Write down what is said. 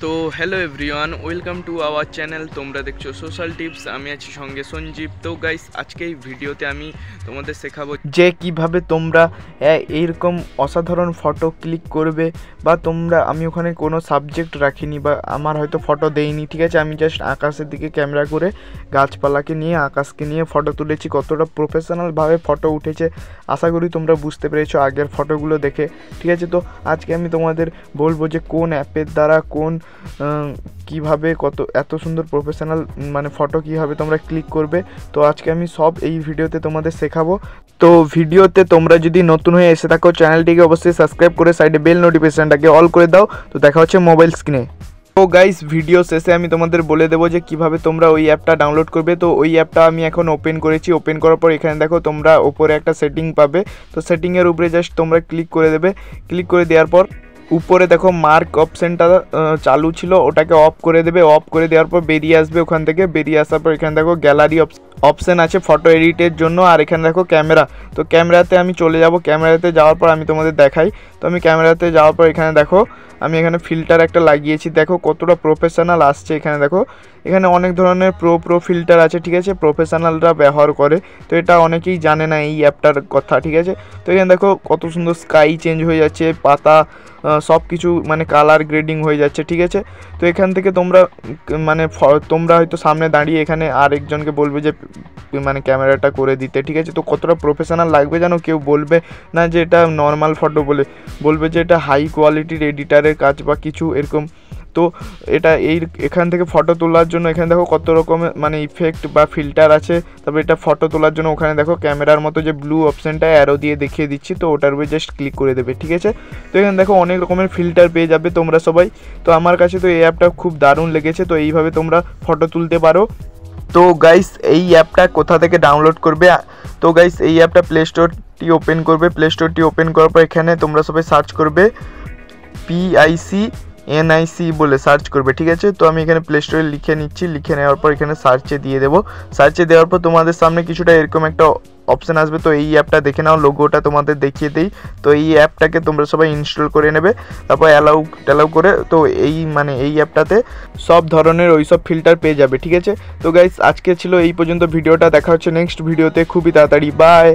তো hello everyone, welcome to our channel. তোমরা দেখছো সোশ্যাল টিপস। আমি আছি সঙ্গে সঞ্জীব। তো গাইস, আজকে এই ভিডিওতে আমি তোমাদের শেখাবো যে কিভাবে তোমরা এইরকম অসাধারণ ফটো ক্লিক করবে। বা আমি ওখানে কোনো সাবজেক্ট রাখিনি বা আমার হয়তো ফটো দেইনি, ঠিক আছে। আমি জাস্ট আকাশের দিকে ক্যামেরা করে গাছপালাকে নিয়ে আকাশকে নিয়ে ফটো তুলেছি। কতটা প্রফেশনালভাবে ফটো উঠেছে আশা করি তোমরা বুঝতে পেরেছো আগের ফটোগুলো দেখে, ঠিক আছে। তো আজকে আমি তোমাদের বলবো যে কোন অ্যাপের দ্বারা কিভাবে এত সুন্দর প্রফেশনাল ফটো কীভাবে তোমরা ক্লিক করবে। তো আজকে আমি সব এই ভিডিওতে তোমাদের শেখাবো। তো ভিডিওতে তোমরা যদি নতুন হয়ে এসে থাকো চ্যানেলটিকে অবশ্যই সাবস্ক্রাইব করে সাইডে বেল নোটিফিকেশানটাকে অল করে দাও। তো দেখা হচ্ছে মোবাইল স্ক্রিনে। তো গাইস, ভিডিও শেষে আমি তোমাদের বলে দেবো যে কিভাবে তোমরা ওই অ্যাপটা ডাউনলোড করবে। তো ওই অ্যাপটা আমি এখন ওপেন করেছি। ওপেন করার পর এখানে দেখো তোমরা ওপরে একটা সেটিং পাবে। তো সেটিংয়ের উপরে জাস্ট তোমরা ক্লিক করে দেবে। ক্লিক করে দেওয়ার পর উপরে দেখো মার্ক অপশানটা চালু ছিল, ওটাকে অফ করে দেবে। অফ করে দেওয়ার পর বেরিয়ে আসবে ওখান থেকে। বেরিয়ে আসার পর এখানে দেখো গ্যালারি অপশান আছে ফটো এডিটের জন্য। আর এখানে দেখো ক্যামেরা। তো ক্যামেরাতে আমি চলে যাব। ক্যামেরাতে যাওয়ার পর আমি তোমাদের দেখাই। তো আমি ক্যামেরাতে যাওয়ার পর এখানে দেখো আমি এখানে ফিল্টার একটা লাগিয়েছি। দেখো কতটা প্রফেশনাল আসছে। এখানে দেখো এখানে অনেক ধরনের প্রো ফিল্টার আছে, ঠিক আছে। প্রফেশনালরা ব্যবহার করে। তো এটা অনেকেই জানে না এই অ্যাপটার কথা, ঠিক আছে। তো এখানে দেখো কত সুন্দর স্কাই চেঞ্জ হয়ে যাচ্ছে, পাতা সব কিছু কালার গ্রেডিং হয়ে যাচ্ছে, ঠিক আছে। তো এখান থেকে তোমরা হয়তো সামনে দাঁড়িয়ে এখানে আরেকজনকে বলবে যে ক্যামেরাটা করে দিতে, ঠিক আছে। তো কতটা প্রফেশনাল লাগবে জানো। কেউ বলবে না যে এটা নর্মাল ফটো, বলবে যে এটা হাই কোয়ালিটির এডিটারের কাজ বা কিছু এরকম। তো এটা এখান থেকে ফটো তোলার জন্য এখানে দেখো কত রকমের ইফেক্ট বা ফিল্টার আছে। তারপরে এটা ফটো তোলার জন্য ওখানে দেখো ক্যামেরার মতো যে ব্লু অপশানটা অ্যারো দিয়ে দেখিয়ে দিচ্ছি, তো ওটার উপরে জাস্ট ক্লিক করে দেবে, ঠিক আছে। তো এখানে দেখো অনেক রকমের ফিল্টার পেয়ে যাবে তোমরা সবাই। তো আমার কাছে তো এই অ্যাপটা খুব দারুণ লেগেছে। তো এইভাবে তোমরা ফটো তুলতে পারো। তো গাইস, এই অ্যাপটা কোথা থেকে ডাউনলোড করবে? তো গাইস, এই অ্যাপটা প্লে স্টোরটি ওপেন করবে। প্লে স্টোরটি ওপেন করার পর এখানে তোমরা সবাই সার্চ করবে PICNIC বলে সার্চ করবে, ঠিক আছে। তো আমি এখানে প্লে স্টোরে লিখে নিচ্ছি। লিখে নেওয়ার পর এখানে সার্চে দিয়ে দেবো। সার্চে দেওয়ার পর তোমাদের সামনে কিছুটা এরকম একটা অপশান আসবে। তো এই অ্যাপটা দেখে নাও, লোগোটা তোমাদের দেখিয়ে দিই। তো এই অ্যাপটাকে তোমরা সবাই ইনস্টল করে নেবে। তারপর অ্যালাউ করে তো এই অ্যাপটাতে সব ধরনের ওই সব ফিল্টার পেয়ে যাবে, ঠিক আছে। তো গাইস, আজকে ছিল এই পর্যন্ত ভিডিওটা। দেখা হচ্ছে নেক্সট ভিডিওতে খুবই তাড়াতাড়ি। বাই।